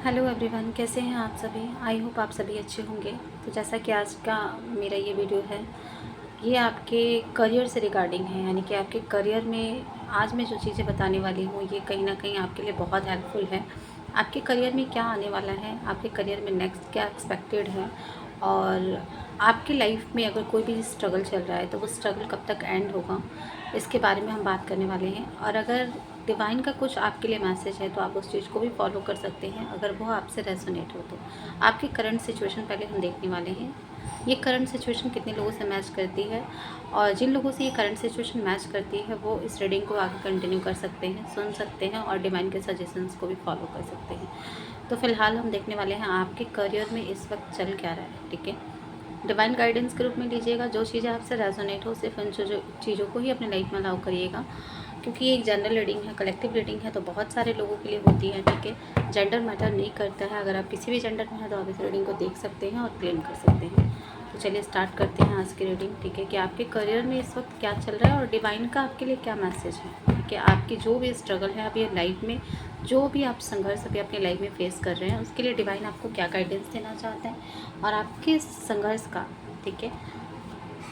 Hello everyone, कैसे हैं आप सभी। आई होप आप सभी अच्छे होंगे। तो जैसा कि आज का मेरा ये वीडियो है, ये आपके करियर से रिगार्डिंग है, यानी कि आपके करियर में आज मैं जो चीज़ें बताने वाली हूँ ये कहीं ना कहीं आपके लिए बहुत हेल्पफुल है। आपके करियर में क्या आने वाला है, आपके करियर में नेक्स्ट क्या एक्सपेक्टेड है, और आपकी लाइफ में अगर कोई भी स्ट्रगल चल रहा है तो वो स्ट्रगल कब तक एंड होगा, इसके बारे में हम बात करने वाले हैं। और अगर डिवाइन का कुछ आपके लिए मैसेज है तो आप उस चीज़ को भी फॉलो कर सकते हैं अगर वो आपसे रेजोनेट हो तो। आपकी करंट सिचुएशन पहले हम देखने वाले हैं, ये करंट सिचुएशन कितने लोगों से मैच करती है, और जिन लोगों से ये करंट सिचुएशन मैच करती है वो इस रीडिंग को आगे कंटिन्यू कर सकते हैं, सुन सकते हैं और डिवाइन के सजेशंस को भी फॉलो कर सकते हैं। तो फिलहाल हम देखने वाले हैं आपके करियर में इस वक्त चल क्या रहा है। ठीक है, डिवाइन गाइडेंस के रूप में लीजिएगा, जो चीज़ें आपसे रेजोनेट हो सिर्फ उन चीज़ों को ही अपने लाइफ में अलाउ करिएगा, क्योंकि ये एक जनरल रीडिंग है, कलेक्टिव रीडिंग है, तो बहुत सारे लोगों के लिए होती है। ठीक है, जेंडर मैटर नहीं करता है, अगर आप किसी भी जेंडर में हैं तो आप इस रीडिंग को देख सकते हैं और क्लेम कर सकते हैं। तो चलिए स्टार्ट करते हैं आज की रीडिंग। ठीक है, कि आपके करियर में इस वक्त क्या चल रहा है और डिवाइन का आपके लिए क्या मैसेज है। ठीक है, आपकी जो भी स्ट्रगल है अभी लाइफ में, जो भी आप संघर्ष अभी अपनी लाइफ में फेस कर रहे हैं, उसके लिए डिवाइन आपको क्या गाइडेंस देना चाहते हैं और आपके संघर्ष का, ठीक है,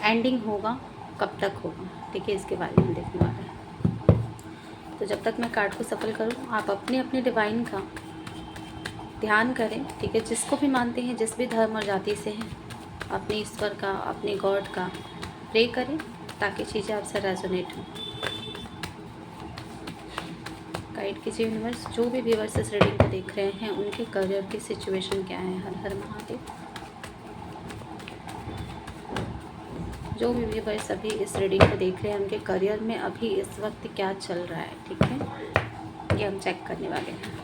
एंडिंग होगा कब तक होगा। ठीक है, इसके बारे में हम देखने वाले हैं। तो जब तक मैं कार्ड को सफल करूं, आप अपने अपने डिवाइन का ध्यान करें। ठीक है, जिसको भी मानते हैं, जिस भी धर्म और जाति से हैं, अपने ईश्वर का, अपने गॉड का प्रे करें ताकि चीज़ें आपसे रेजोनेट हों। गाइड कीजिए यूनिवर्स, जो भी व्यूअर्स इस रीडिंग को देख रहे हैं उनके करियर की सिचुएशन क्या है। हर हर महादेव। जो भी व्यूअर्स अभी इस रीडिंग को देख रहे हैं उनके करियर में अभी इस वक्त क्या चल रहा है। ठीक है, ये हम चेक करने वाले हैं।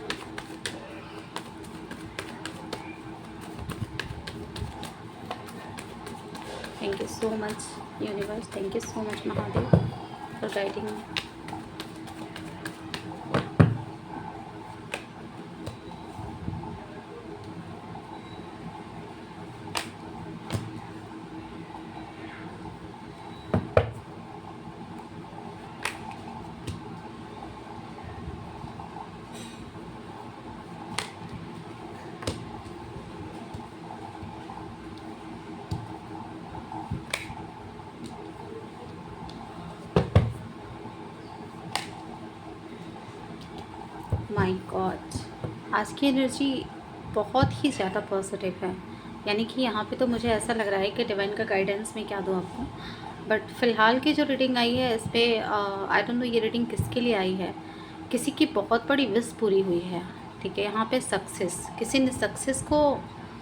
Thank you so much universe, thank you so much Mahadev for guiding me. My God, आज की एनर्जी बहुत ही ज़्यादा पॉजिटिव है। यानी कि यहाँ पे तो मुझे ऐसा लग रहा है कि डिवाइन का गाइडेंस मैं क्या दूँ आपको, बट फ़िलहाल की जो रीडिंग आई है इस पर आई डोंट नो ये रीडिंग किसके लिए आई है। किसी की बहुत बड़ी विश पूरी हुई है। ठीक है, यहाँ पे सक्सेस, किसी ने सक्सेस को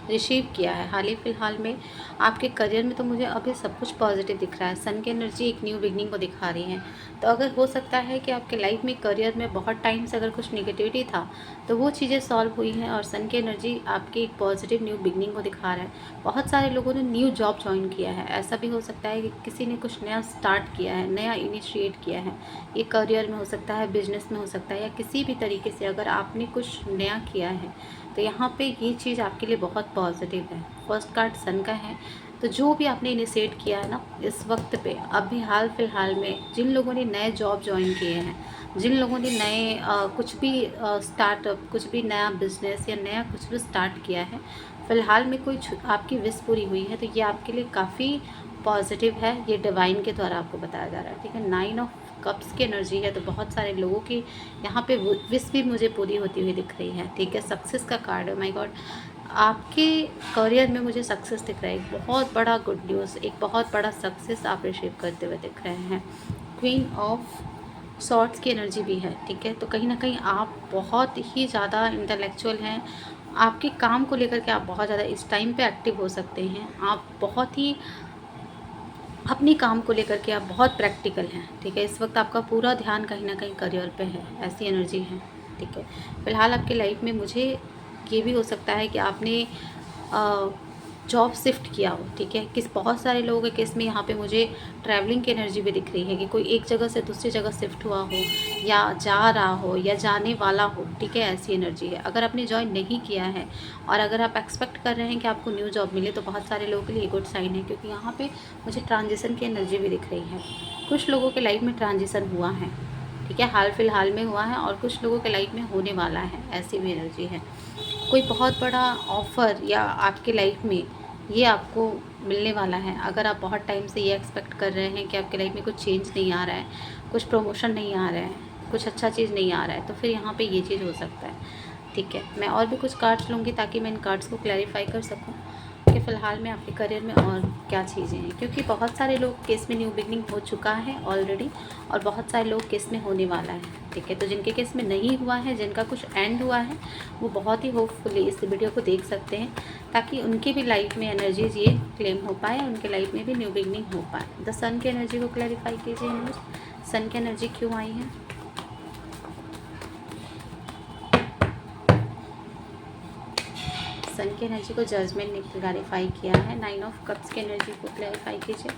रिसीव किया है हाल ही फ़िलहाल में। आपके करियर में तो मुझे अभी सब कुछ पॉजिटिव दिख रहा है। सन की एनर्जी एक न्यू बिगनिंग को दिखा रही है। तो अगर हो सकता है कि आपके लाइफ में, करियर में बहुत टाइम से अगर कुछ नेगेटिविटी था तो वो चीज़ें सॉल्व हुई हैं, और सन की एनर्जी आपकी एक पॉजिटिव न्यू बिगनिंग को दिखा रहा है। बहुत सारे लोगों ने न्यू जॉब ज्वाइन किया है। ऐसा भी हो सकता है कि किसी ने कुछ नया स्टार्ट किया है, नया इनिशिएट किया है। ये करियर में हो सकता है, बिजनेस में हो सकता है, या किसी भी तरीके से अगर आपने कुछ नया किया है तो यहाँ पे ये चीज़ आपके लिए बहुत पॉजिटिव है। फर्स्ट कार्ड सन का है। तो जो भी आपने इनिशिएट किया है ना इस वक्त पे, अभी हाल फिलहाल में जिन लोगों ने नए जॉब ज्वाइन किए हैं, जिन लोगों ने नए कुछ भी स्टार्टअप, कुछ भी नया बिजनेस या नया कुछ भी स्टार्ट किया है, फ़िलहाल में कोई आपकी विश पूरी हुई है, तो ये आपके लिए काफ़ी पॉजिटिव है। ये डिवाइन के द्वारा आपको बताया जा रहा है। ठीक है, 9 ऑफ कप्स की एनर्जी है, तो बहुत सारे लोगों की यहाँ पे विश भी मुझे पूरी होती हुई दिख रही है। ठीक है, सक्सेस का कार्ड है। माय गॉड, आपके करियर में मुझे सक्सेस दिख रहा है। एक बहुत बड़ा गुड न्यूज़, एक बहुत बड़ा सक्सेस आप रिसीव करते हुए दिख रहे हैं। क्वीन ऑफ सॉर्ड्स की एनर्जी भी है। ठीक है, तो कहीं ना कहीं आप बहुत ही ज़्यादा इंटेलेक्चुअल हैं। आपके काम को लेकर के आप बहुत ज़्यादा इस टाइम पे एक्टिव हो सकते हैं। आप बहुत ही अपने काम को लेकर के आप बहुत प्रैक्टिकल हैं। ठीक है, इस वक्त आपका पूरा ध्यान कहीं ना कहीं करियर पे है, ऐसी एनर्जी है। ठीक है, फ़िलहाल आपकी लाइफ में मुझे ये भी हो सकता है कि आपने जॉब शिफ्ट किया हो। ठीक है, किस बहुत सारे लोगों के केस में यहाँ पे मुझे ट्रैवलिंग की एनर्जी भी दिख रही है कि कोई एक जगह से दूसरी जगह शिफ्ट हुआ हो, या जा रहा हो, या जाने वाला हो। ठीक है, ऐसी एनर्जी है। अगर आपने जॉइन नहीं किया है और अगर आप एक्सपेक्ट कर रहे हैं कि आपको न्यू जॉब मिले, तो बहुत सारे लोगों के लिए गुड साइन है, क्योंकि यहाँ पे मुझे ट्रांजिशन की एनर्जी भी दिख रही है। कुछ लोगों के लाइफ में ट्रांजिशन हुआ है। ठीक है, हाल फिलहाल में हुआ है और कुछ लोगों के लाइफ में होने वाला है, ऐसी भी एनर्जी है। कोई बहुत बड़ा ऑफ़र या आपके लाइफ में ये आपको मिलने वाला है। अगर आप बहुत टाइम से ये एक्सपेक्ट कर रहे हैं कि आपके लाइफ में कुछ चेंज नहीं आ रहा है, कुछ प्रमोशन नहीं आ रहा है, कुछ अच्छा चीज़ नहीं आ रहा है, तो फिर यहाँ पे ये चीज़ हो सकता है। ठीक है, मैं और भी कुछ कार्ड्स लूँगी ताकि मैं इन कार्ड्स को क्लैरिफाई कर सकूँ कि फ़िलहाल में आपके करियर में और क्या चीज़ें हैं, क्योंकि बहुत सारे लोग केस में न्यू बिगनिंग हो चुका है ऑलरेडी और बहुत सारे लोग केस में होने वाला है। ठीक है, तो जिनके केस में नहीं हुआ है, जिनका कुछ एंड हुआ है, वो बहुत ही होपफुली इस वीडियो को देख सकते हैं ताकि उनकी भी लाइफ में एनर्जीज ये क्लेम हो पाए, उनके लाइफ में भी न्यू बिगनिंग हो पाए। द सन की एनर्जी को क्लैरिफाई कीजिए न्यूज़, सन की एनर्जी क्यों आई है? सन की एनर्जी को जजमेंट ने क्लैरिफाई किया है। 9 ऑफ कप्स की एनर्जी को क्लैरिफाई कीजिए।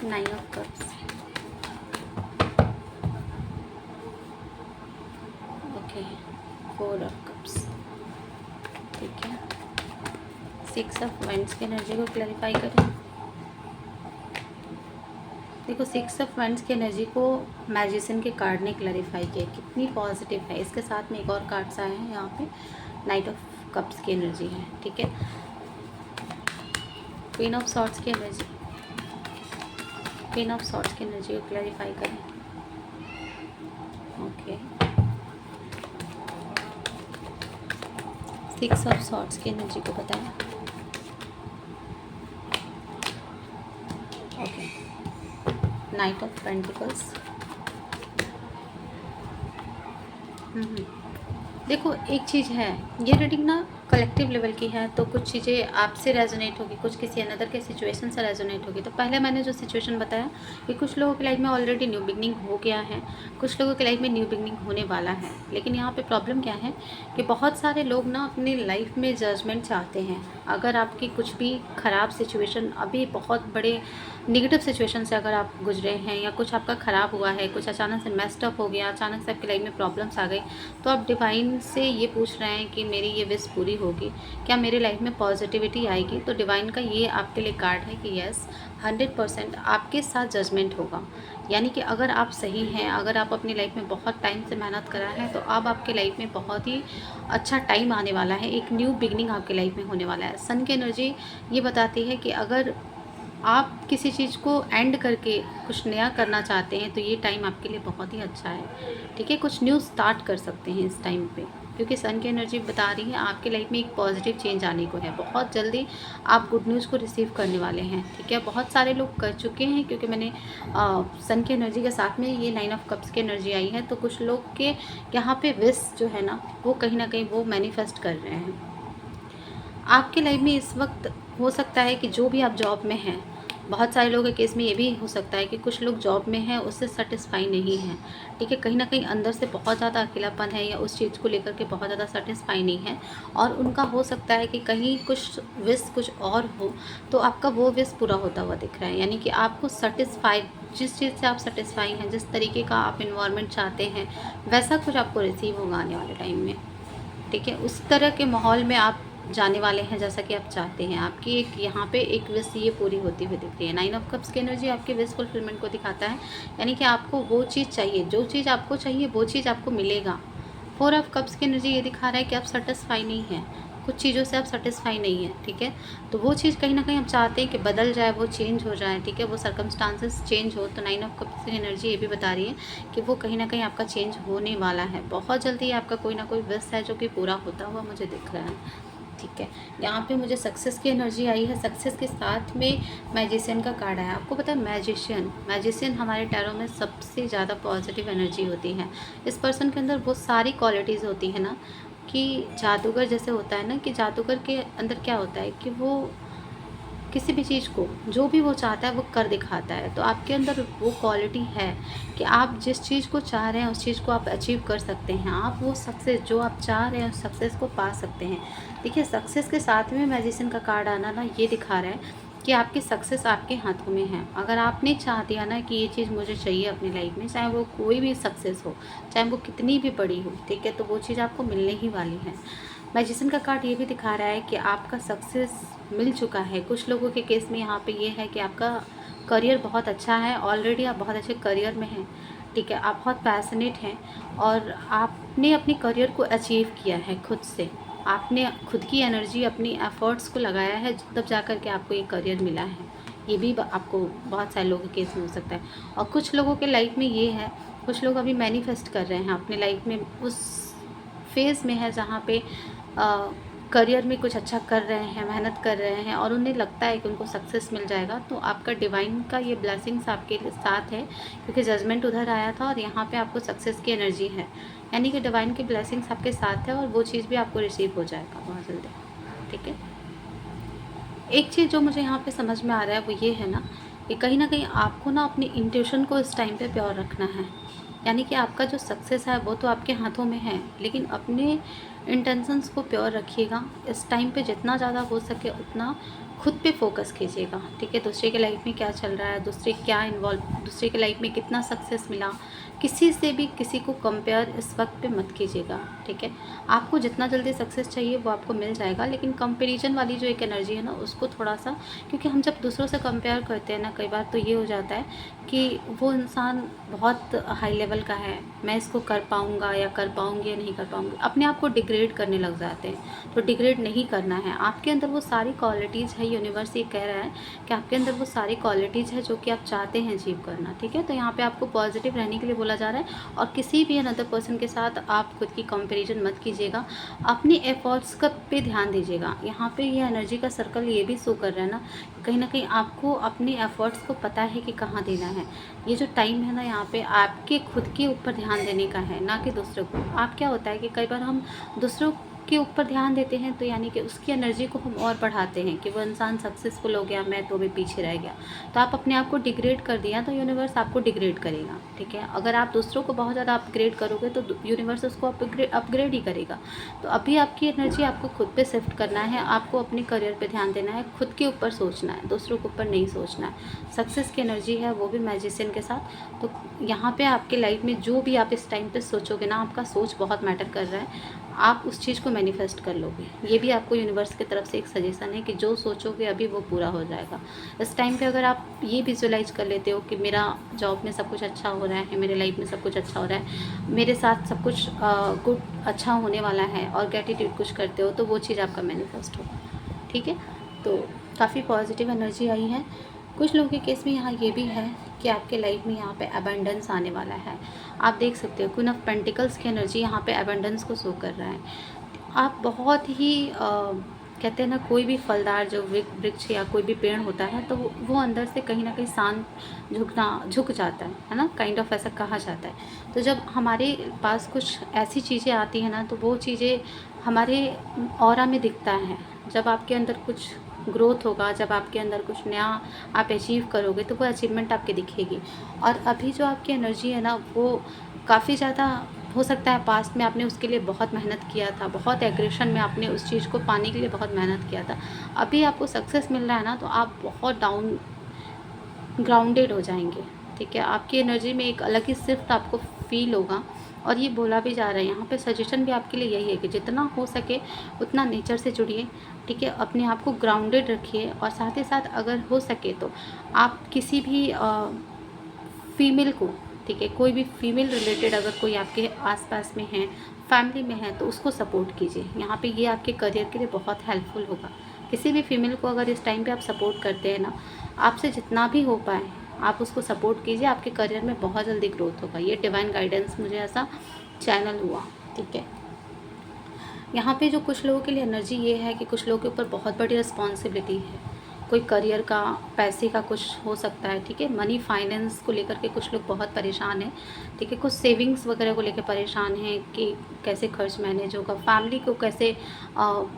9 of cups, okay, 4 of cups, ठीक है। 6 ऑफ वांड्स की एनर्जी को क्लैरिफाई करें। देखो, 6 ऑफ वांड्स की एनर्जी को मैजिशियन के कार्ड ने क्लैरिफाई किया, कितनी पॉजिटिव है। इसके साथ में एक और कार्ड्स आए हैं यहाँ पे, नाइट ऑफ कप्स की एनर्जी है, ठीक है। क्वीन ऑफ सॉर्ड्स की एनर्जी, क्वीन ऑफ सॉर्ड्स की एनर्जी को क्लैरिफाई करें, ओके। 6 ऑफ सॉर्ड्स की एनर्जी को बताएं, ओके। नाइट ऑफ पेंटिकल्स, देखो एक चीज़ है, ये रीडिंग ना कलेक्टिव लेवल की है, तो कुछ चीज़ें आपसे रेजोनेट होगी, कुछ किसी अनदर के सिचुएशन से रेजोनेट होगी। तो पहले मैंने जो सिचुएशन बताया कि कुछ लोगों की लाइफ में ऑलरेडी न्यू बिगनिंग हो गया है, कुछ लोगों की लाइफ में न्यू बिगनिंग होने वाला है। लेकिन यहाँ पे प्रॉब्लम क्या है कि बहुत सारे लोग ना अपनी लाइफ में जजमेंट चाहते हैं। अगर आपकी कुछ भी ख़राब सिचुएशन, अभी बहुत बड़े नेगेटिव सिचुएशन से अगर आप गुजरे हैं या कुछ आपका ख़राब हुआ है, कुछ अचानक से मेस्ड अप हो गया, अचानक से आपकी लाइफ में प्रॉब्लम्स आ गई, तो आप डिवाइन से ये पूछ रहे हैं कि मेरी ये विश पूरी होगी, क्या मेरी लाइफ में पॉजिटिविटी आएगी। तो डिवाइन का ये आपके लिए कार्ड है कि यस, 100% आपके साथ जजमेंट होगा। यानी कि अगर आप सही हैं, अगर आप अपनी लाइफ में बहुत टाइम से मेहनत करा है, तो अब आपके लाइफ में बहुत ही अच्छा टाइम आने वाला है, एक न्यू बिगनिंग आपके लाइफ में होने वाला है। सन की एनर्जी ये बताती है कि अगर आप किसी चीज़ को एंड करके कुछ नया करना चाहते हैं, तो ये टाइम आपके लिए बहुत ही अच्छा है, ठीक है। कुछ न्यू स्टार्ट कर सकते हैं इस टाइम पे, क्योंकि सन की एनर्जी बता रही है आपके लाइफ में एक पॉजिटिव चेंज आने को है। बहुत जल्दी आप गुड न्यूज़ को रिसीव करने वाले हैं, ठीक है। बहुत सारे लोग कर चुके हैं, क्योंकि मैंने सन की एनर्जी के साथ में ये 9 ऑफ कप्स की एनर्जी आई है, तो कुछ लोग के यहाँ पे विश जो है ना, वो कहीं ना कहीं वो मैनिफेस्ट कर रहे हैं। आपके लाइफ में इस वक्त हो सकता है कि जो भी आप जॉब में हैं, बहुत सारे लोगों के केस में ये भी हो सकता है कि कुछ लोग जॉब में हैं, उससे सेटिस्फाई नहीं हैं, ठीक है। कहीं ना कहीं अंदर से बहुत ज़्यादा अकेलापन है या उस चीज़ को लेकर के बहुत ज़्यादा सेटिस्फाई नहीं है, और उनका हो सकता है कि कहीं कुछ विश कुछ और हो, तो आपका वो विश पूरा होता हुआ दिख रहा है। यानी कि आपको सेटिस्फाई, जिस चीज़ से आप सेटिस्फाई हैं, जिस तरीके का आप इन्वायरमेंट चाहते हैं, वैसा कुछ आपको रिसीव होगा आने वाले टाइम में, ठीक है। उस तरह के माहौल में आप जाने वाले हैं जैसा कि आप चाहते हैं। आपकी एक यहाँ पे एक विश ये पूरी होती हुई दिख रही है। 9 ऑफ कप्स की एनर्जी आपके विश फुलफिलमेंट को दिखाता है, यानी कि आपको वो चीज़ चाहिए, जो चीज़ आपको चाहिए वो चीज़ आपको मिलेगा। 4 ऑफ कप्स की एनर्जी ये दिखा रहा है कि आप सेटिस्फाई नहीं हैं, कुछ चीज़ों से आप सेटिस्फाई नहीं है, ठीक है। तो वो चीज़ कहीं ना कहीं आप चाहते हैं कि बदल जाए, वो चेंज हो जाए, ठीक है, वो सर्कमस्टांसेस चेंज हो। तो 9 ऑफ कप्स की एनर्जी ये भी बता रही है कि वो कहीं ना कहीं आपका चेंज होने वाला है। बहुत जल्दी आपका कोई ना कोई विश है जो कि पूरा होता हुआ मुझे दिख रहा है, ठीक है। यहाँ पे मुझे सक्सेस की एनर्जी आई है, सक्सेस के साथ में मैजिशियन का कार्ड आया। आपको पता है मैजिशियन हमारे टैरो में सबसे ज़्यादा पॉजिटिव एनर्जी होती है। इस पर्सन के अंदर वो सारी क्वालिटीज़ होती है ना, कि जादूगर जैसे होता है ना, कि जादूगर के अंदर क्या होता है कि वो किसी भी चीज़ को जो भी वो चाहता है वो कर दिखाता है। तो आपके अंदर वो क्वालिटी है कि आप जिस चीज़ को चाह रहे हैं उस चीज़ को आप अचीव कर सकते हैं। आप वो सक्सेस जो आप चाह रहे हैं उस सक्सेस को पा सकते हैं। देखिए, सक्सेस के साथ में मैजिशियन का कार्ड आना ना ये दिखा रहा है कि आपकी सक्सेस आपके हाथों में है। अगर आपने चाह दिया ना कि ये चीज़ मुझे चाहिए अपनी लाइफ में, चाहे वो कोई भी सक्सेस हो, चाहे वो कितनी भी बड़ी हो, ठीक है, तो वो चीज़ आपको मिलने ही वाली है। मैजिशियन का कार्ड ये भी दिखा रहा है कि आपका सक्सेस मिल चुका है। कुछ लोगों के केस में यहाँ पे ये है कि आपका करियर बहुत अच्छा है, ऑलरेडी आप बहुत अच्छे करियर में हैं, ठीक है, आप बहुत पैशनेट हैं और आपने अपने करियर को अचीव किया है खुद से। आपने खुद की एनर्जी, अपनी एफ़र्ट्स को लगाया है, तब जा कर के आपको ये करियर मिला है। ये भी आपको बहुत सारे लोगों के केस में हो सकता है। और कुछ लोगों के लाइफ में ये है, कुछ लोग अभी मैनिफेस्ट कर रहे हैं अपने लाइफ में, उस फेज़ में है जहाँ पे करियर में कुछ अच्छा कर रहे हैं, मेहनत कर रहे हैं और उन्हें लगता है कि उनको सक्सेस मिल जाएगा। तो आपका डिवाइन का ये ब्लेसिंग्स आपके साथ है, क्योंकि जजमेंट उधर आया था और यहाँ पे आपको सक्सेस की एनर्जी है, यानी कि डिवाइन की ब्लेसिंग्स आपके साथ है और वो चीज़ भी आपको रिसीव हो जाएगा बहुत जल्दी, ठीक है। एक चीज़ जो मुझे यहाँ पे समझ में आ रहा है वो ये है ना कि कहीं ना कहीं आपको ना अपनी इंट्यूशन को इस टाइम पे प्योर रखना है। यानी कि आपका जो सक्सेस है वो तो आपके हाथों में है, लेकिन अपने इंटेंशंस को प्योर रखिएगा। इस टाइम पे जितना ज़्यादा हो सके उतना खुद पे फोकस कीजिएगा, ठीक है। दूसरे के लाइफ में क्या चल रहा है, दूसरे के लाइफ में कितना सक्सेस मिला, किसी से भी किसी को कंपेयर इस वक्त पे मत कीजिएगा, ठीक है। आपको जितना जल्दी सक्सेस चाहिए वो आपको मिल जाएगा, लेकिन कंपैरिजन वाली जो एक एनर्जी है ना उसको थोड़ा सा, क्योंकि हम जब दूसरों से कंपेयर करते हैं ना, कई बार तो ये हो जाता है कि वो इंसान बहुत हाई लेवल का है, मैं इसको कर पाऊँगा या कर पाऊँगी या नहीं कर पाऊँगी, अपने आप को डिग्रेड करने लग जाते हैं। तो डिग्रेड नहीं करना है, आपके अंदर वो सारी क्वालिटीज़ है, यूनिवर्स ये कह रहा है कि आपके अंदर वो सारी क्वालिटीज़ है जो कि आप चाहते हैं अचीव करना, ठीक है। तो यहाँ पे आपको पॉजिटिव रहने के लिए बोला जा रहा है और किसी भी अनदर पर्सन के साथ आप खुद की कंपैरिजन मत कीजिएगा, अपनी एफर्ट्स का पे ध्यान दीजिएगा। यहाँ पे ये एनर्जी का सर्कल ये भी शो कर रहा है ना कहीं आपको अपनी एफर्ट्स को पता है कि कहाँ देना है। ये जो टाइम है ना यहाँ पे आपके खुद के ऊपर ध्यान देने का है, ना कि दूसरों को। आप क्या होता है कि कई बार हम दूसरों के ऊपर ध्यान देते हैं तो यानी कि उसकी एनर्जी को हम और बढ़ाते हैं कि वो इंसान सक्सेसफुल हो गया, मैं तो भी पीछे रह गया। तो आप अपने आप को डिग्रेड कर दिया तो यूनिवर्स आपको डिग्रेड करेगा, ठीक है। अगर आप दूसरों को बहुत ज़्यादा अपग्रेड करोगे तो यूनिवर्स उसको अपग्रेड ही करेगा। तो अभी आपकी एनर्जी आपको खुद पे शिफ्ट करना है, आपको अपने करियर पे ध्यान देना है, खुद के ऊपर सोचना है, दूसरों के ऊपर नहीं सोचना है। सक्सेस की एनर्जी है वो भी मैजिशियन के साथ। तो यहाँ पे आपके लाइफ में जो भी आप इस टाइम पे सोचोगे ना, आपका सोच बहुत मैटर कर रहा है, आप उस चीज़ को मैनिफेस्ट कर लोगे। ये भी आपको यूनिवर्स की तरफ से एक सजेशन है कि जो सोचोगे अभी वो पूरा हो जाएगा। इस टाइम पे अगर आप ये विजुअलाइज कर लेते हो कि मेरा जॉब में सब कुछ अच्छा हो रहा है, मेरे लाइफ में सब कुछ अच्छा हो रहा है, मेरे साथ सब कुछ गुड अच्छा होने वाला है और ग्रेटिट्यूड कुछ करते हो, तो वो चीज़ आपका मैनिफेस्ट होगा, ठीक है। तो काफ़ी पॉजिटिव एनर्जी आई है। कुछ लोगों के केस में यहाँ ये भी है कि आपके लाइफ में यहाँ पे अबंडेंस आने वाला है। आप देख सकते हो क्वीन ऑफ पेंटिकल्स की एनर्जी यहाँ पे अबंडेंस को शो कर रहा है। आप बहुत ही कहते हैं ना, कोई भी फलदार जो वृक्ष या कोई भी पेड़ होता है तो वो अंदर से कहीं ना कहीं शांत झुक जाता है ना, काइंड ऑफ ऐसा कहा जाता है। तो जब हमारे पास कुछ ऐसी चीज़ें आती हैं ना तो वो चीज़ें हमारे ऑरा में दिखता है। जब आपके अंदर कुछ ग्रोथ होगा, जब आपके अंदर कुछ नया आप अचीव करोगे तो वो अचीवमेंट आपके दिखेगी। और अभी जो आपकी एनर्जी है ना वो काफ़ी ज़्यादा हो सकता है पास्ट में आपने उसके लिए बहुत मेहनत किया था, बहुत एग्रेशन में आपने उस चीज़ को पाने के लिए बहुत मेहनत किया था। अभी आपको सक्सेस मिल रहा है ना तो आप बहुत डाउन ग्राउंडेड हो जाएंगे, ठीक है। आपकी एनर्जी में एक अलग ही शिफ्ट आपको फील होगा। और ये बोला भी जा रहा है यहाँ पे, सजेशन भी आपके लिए यही है कि जितना हो सके उतना नेचर से जुड़िए, ठीक है। अपने आप को ग्राउंडेड रखिए और साथ ही साथ अगर हो सके तो आप किसी भी फीमेल को, ठीक है, कोई भी फीमेल रिलेटेड अगर कोई आपके आसपास में है, फैमिली में है, तो उसको सपोर्ट कीजिए। यहाँ पे ये आपके करियर के लिए बहुत हेल्पफुल होगा। किसी भी फीमेल को अगर इस टाइम पे आप सपोर्ट करते हैं ना, आपसे जितना भी हो पाए आप उसको सपोर्ट कीजिए, आपके करियर में बहुत जल्दी ग्रोथ होगा। ये डिवाइन गाइडेंस मुझे ऐसा चैनल हुआ, ठीक है। यहाँ पे जो कुछ लोगों के लिए एनर्जी ये है कि कुछ लोगों के ऊपर बहुत बड़ी रिस्पॉन्सिबिलिटी है, कोई करियर का, पैसे का कुछ हो सकता है, ठीक है। मनी फाइनेंस को लेकर के कुछ लोग बहुत परेशान हैं, ठीक है। कुछ सेविंग्स वगैरह को लेकर परेशान हैं कि कैसे खर्च मैनेज होगा, फैमिली को कैसे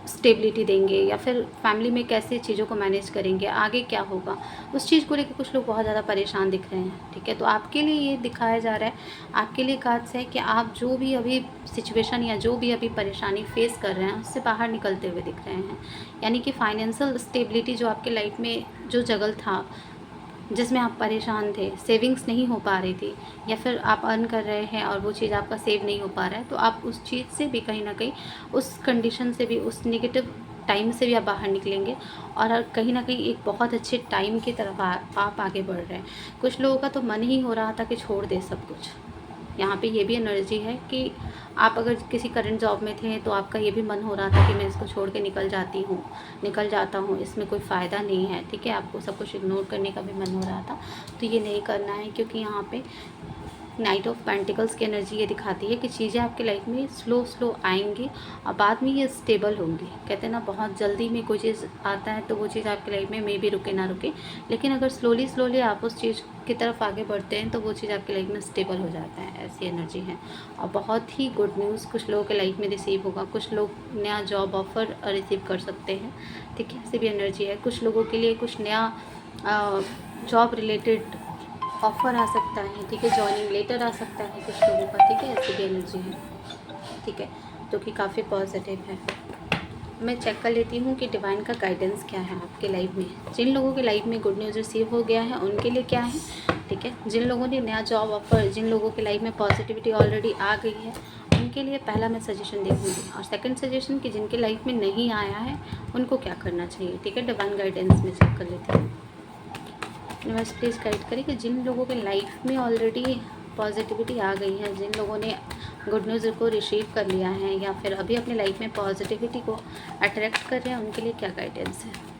स्टेबिलिटी देंगे, या फिर फैमिली में कैसे चीज़ों को मैनेज करेंगे, आगे क्या होगा, उस चीज़ को लेकर कुछ लोग बहुत ज़्यादा परेशान दिख रहे हैं, ठीक है। तो आपके लिए ये दिखाया जा रहा है, आपके लिए कार्ड्स है कि आप जो भी अभी सिचुएशन या जो भी अभी परेशानी फेस कर रहे हैं उससे बाहर निकलते हुए दिख रहे हैं। यानी कि फाइनेंशियल स्टेबिलिटी जो आपके लाइफ लाइफ में जो जगल था, जिसमें आप परेशान थे, सेविंग्स नहीं हो पा रही थी, या फिर आप अर्न कर रहे हैं और वो चीज़ आपका सेव नहीं हो पा रहा है, तो आप उस चीज़ से भी कहीं ना कहीं, उस कंडीशन से भी, उस नेगेटिव टाइम से भी आप बाहर निकलेंगे और कहीं ना कहीं एक बहुत अच्छे टाइम की तरफ आप आगे बढ़ रहे हैं। कुछ लोगों का तो मन ही हो रहा था कि छोड़ दे सब कुछ। यहाँ पे ये भी एनर्जी है कि आप अगर किसी करंट जॉब में थे तो आपका ये भी मन हो रहा था कि मैं इसको छोड़ के निकल जाता हूँ, इसमें कोई फ़ायदा नहीं है, ठीक है, आपको सब कुछ इग्नोर करने का भी मन हो रहा था। तो ये नहीं करना है, क्योंकि यहाँ पे नाइट ऑफ पेंटिकल्स की एनर्जी ये दिखाती है कि चीज़ें आपके लाइफ में स्लो आएंगी और बाद में ये स्टेबल होंगी। कहते हैं ना, बहुत जल्दी में कोई चीज़ आता है तो वो चीज़ आपके लाइफ में मे भी रुके ना रुके, लेकिन अगर स्लोली आप उस चीज़ की तरफ आगे बढ़ते हैं तो वो चीज़ आपके लाइफ में स्टेबल हो जाता है। ऐसी एनर्जी है। और बहुत ही गुड न्यूज़ कुछ लोगों के लाइफ में रिसीव होगा। कुछ लोग नया जॉब ऑफ़र रिसीव कर सकते हैं, ठीक है, ऐसी भी एनर्जी है। कुछ लोगों के लिए कुछ नया जॉब रिलेटेड ऑफ़र आ सकता है, ठीक है, जॉइनिंग लेटर आ सकता है कुछ लोगों का, ठीक है, ऐसी भी एनर्जी है, ठीक है, जो कि काफ़ी पॉजिटिव है। मैं चेक कर लेती हूँ कि डिवाइन का गाइडेंस क्या है आपके लाइफ में। जिन लोगों के लाइफ में गुड न्यूज़ रिसीव हो गया है उनके लिए क्या है, ठीक है। जिन लोगों ने नया जॉब ऑफ़र, जिन लोगों के लाइफ में पॉजिटिविटी ऑलरेडी आ गई है, उनके लिए पहला मैं सजेशन देखूँगी। और सेकंड सजेशन कि जिनके लाइफ में नहीं आया है उनको क्या करना चाहिए, ठीक है। डिवाइन गाइडेंस में चेक कर लेती हूँ। यूनिवर्स प्लीज़ गाइड करें कि जिन लोगों के लाइफ में ऑलरेडी पॉजिटिविटी आ गई है, जिन लोगों ने गुड न्यूज़ को रिसीव कर लिया है या फिर अभी अपने लाइफ में पॉजिटिविटी को अट्रैक्ट कर रहे हैं, उनके लिए क्या गाइडेंस है।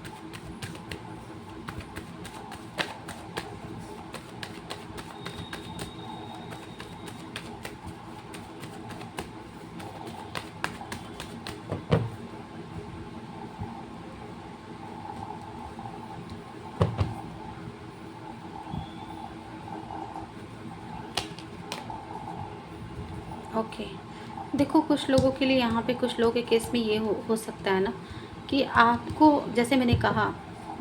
ओके, देखो कुछ लोगों के लिए यहाँ पे, कुछ लोगों के केस में ये हो सकता है ना कि आपको, जैसे मैंने कहा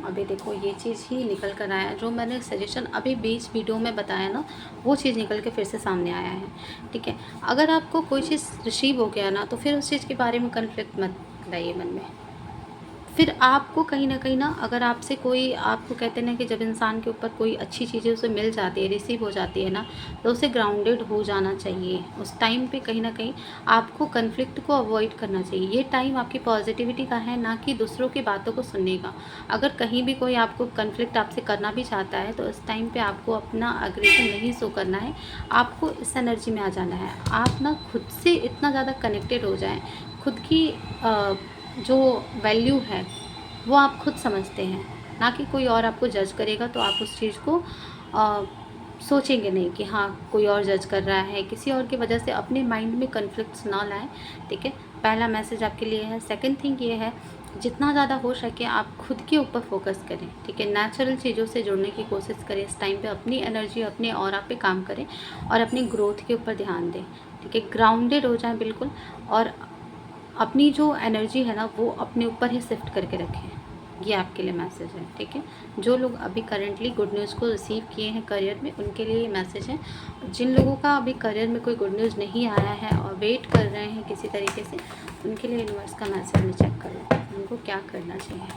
अभी, देखो ये चीज़ ही निकल कर आया, जो मैंने सजेशन अभी बीच वीडियो में बताया ना, वो चीज़ निकल के फिर से सामने आया है, ठीक है। अगर आपको कोई चीज़ रिसीव हो गया ना, तो फिर उस चीज़ के बारे में कन्फ्लिक्ट मत लाइए मन में। फिर आपको कहीं ना अगर आपसे कोई, आपको कहते हैं ना कि जब इंसान के ऊपर कोई अच्छी चीज़ें उसे मिल जाती है, रिसीव हो जाती है ना, तो उसे ग्राउंडेड हो जाना चाहिए। उस टाइम पे कहीं ना कहीं आपको कन्फ्लिक्ट को अवॉइड करना चाहिए। ये टाइम आपकी पॉजिटिविटी का है, ना कि दूसरों की बातों को सुनने का। अगर कहीं भी कोई आपको कन्फ्लिक्ट आपसे करना भी चाहता है तो इस टाइम पर आपको अपना अग्रेशन नहीं शो करना है, आपको इस एनर्जी में आ जाना है। आप ना खुद से इतना ज़्यादा कनेक्टेड हो जाएँ, खुद की जो वैल्यू है वो आप खुद समझते हैं, ना कि कोई और आपको जज करेगा तो आप उस चीज़ को सोचेंगे नहीं कि हाँ कोई और जज कर रहा है। किसी और की वजह से अपने माइंड में कन्फ्लिक्ट्स ना लाएं, ठीक है। पहला मैसेज आपके लिए है। सेकंड थिंग ये है, जितना ज़्यादा हो सके आप खुद के ऊपर फोकस करें, ठीक है। नेचुरल चीज़ों से जुड़ने की कोशिश करें इस टाइम पे। अपनी एनर्जी, अपने ऑरा पे काम करें और अपनी ग्रोथ के ऊपर ध्यान दें, ठीक है। ग्राउंडेड हो जाएं बिल्कुल, और अपनी जो एनर्जी है ना वो अपने ऊपर ही शिफ्ट करके रखें। ये आपके लिए मैसेज है, ठीक है। जो लोग अभी करेंटली गुड न्यूज़ को रिसीव किए हैं करियर में, उनके लिए ये मैसेज है। जिन लोगों का अभी करियर में कोई गुड न्यूज़ नहीं आया है और वेट कर रहे हैं किसी तरीके से, उनके लिए यूनिवर्स का मैसेज में चेक कर लो, उनको क्या करना चाहिए।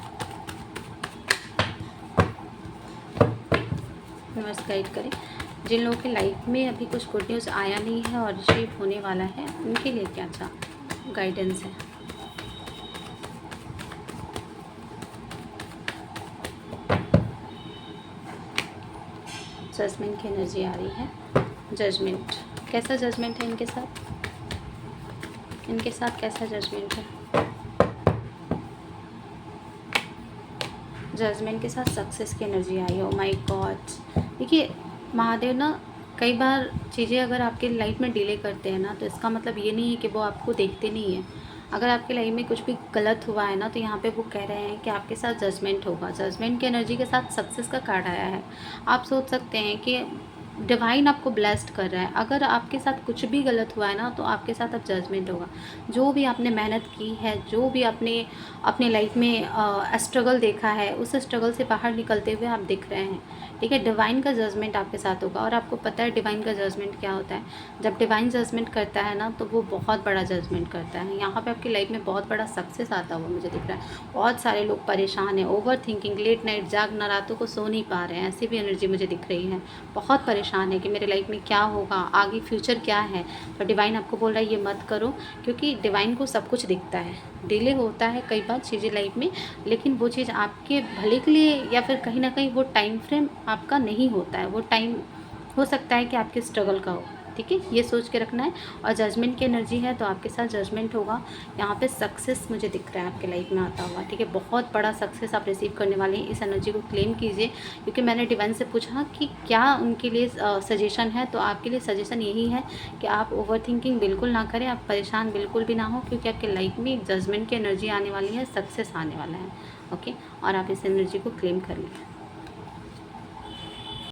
यूनिवर्स गाइड करें जिन लोगों के लाइफ में अभी कुछ गुड न्यूज़ आया नहीं है और रिसीव होने वाला है, उनके लिए क्या गाइडेंस है। जजमेंट की एनर्जी आ रही है। जजमेंट, कैसा जजमेंट है इनके साथ, इनके साथ कैसा जजमेंट है। जजमेंट के साथ सक्सेस की एनर्जी आई हो। माय गॉड, देखिए महादेव ना, कई बार चीज़ें अगर आपके लाइफ में डिले करते हैं ना, तो इसका मतलब ये नहीं है कि वो आपको देखते नहीं है। अगर आपके लाइफ में कुछ भी गलत हुआ है ना, तो यहाँ पे वो कह रहे हैं कि आपके साथ जजमेंट होगा। जजमेंट की एनर्जी के साथ सक्सेस का कार्ड आया है। आप सोच सकते हैं कि डिवाइन आपको ब्लेस्ड कर रहा है। अगर आपके साथ कुछ भी गलत हुआ है ना, तो आपके साथ अब जजमेंट होगा। जो भी आपने मेहनत की है, जो भी आपने अपने लाइफ में स्ट्रगल देखा है, उस स्ट्रगल से बाहर निकलते हुए आप दिख रहे हैं, ठीक है। डिवाइन का जजमेंट आपके साथ होगा। और आपको पता है डिवाइन का जजमेंट क्या होता है। जब डिवाइन जजमेंट करता है ना, तो वो बहुत बड़ा जजमेंट करता है। यहाँ पे आपकी लाइफ में बहुत बड़ा सक्सेस आता हुआ मुझे दिख रहा है। बहुत सारे लोग परेशान हैं, ओवर थिंकिंग, लेट नाइट जागना, रातों को सो नहीं पा रहे हैं, ऐसी भी एनर्जी मुझे दिख रही है। बहुत परेशान है कि मेरे लाइफ में क्या होगा, आगे फ्यूचर क्या है। तो डिवाइन आपको बोल रहा है ये मत करो, क्योंकि डिवाइन को सब कुछ दिखता है। डिले होता है कई बार चीज़ें लाइफ में, लेकिन वो चीज़ आपके भले के लिए, या फिर कहीं ना कहीं वो टाइम फ्रेम आपका नहीं होता है। वो टाइम हो सकता है कि आपके स्ट्रगल का हो, ठीक है। ये सोच के रखना है। और जजमेंट की एनर्जी है, तो आपके साथ जजमेंट होगा। यहाँ पे सक्सेस मुझे दिख रहा है आपके लाइफ में आता हुआ, ठीक है। बहुत बड़ा सक्सेस आप रिसीव करने वाले हैं। इस एनर्जी को क्लेम कीजिए, क्योंकि मैंने डिवाइन से पूछा कि क्या उनके लिए सजेशन है, तो आपके लिए सजेशन यही है कि आप ओवर थिंकिंग बिल्कुल ना करें, आप परेशान बिल्कुल भी ना हो, क्योंकि आपके लाइफ में एक जजमेंट की एनर्जी आने वाली है, सक्सेस आने वाला है, ओके। और आप इस एनर्जी को क्लेम कर लें।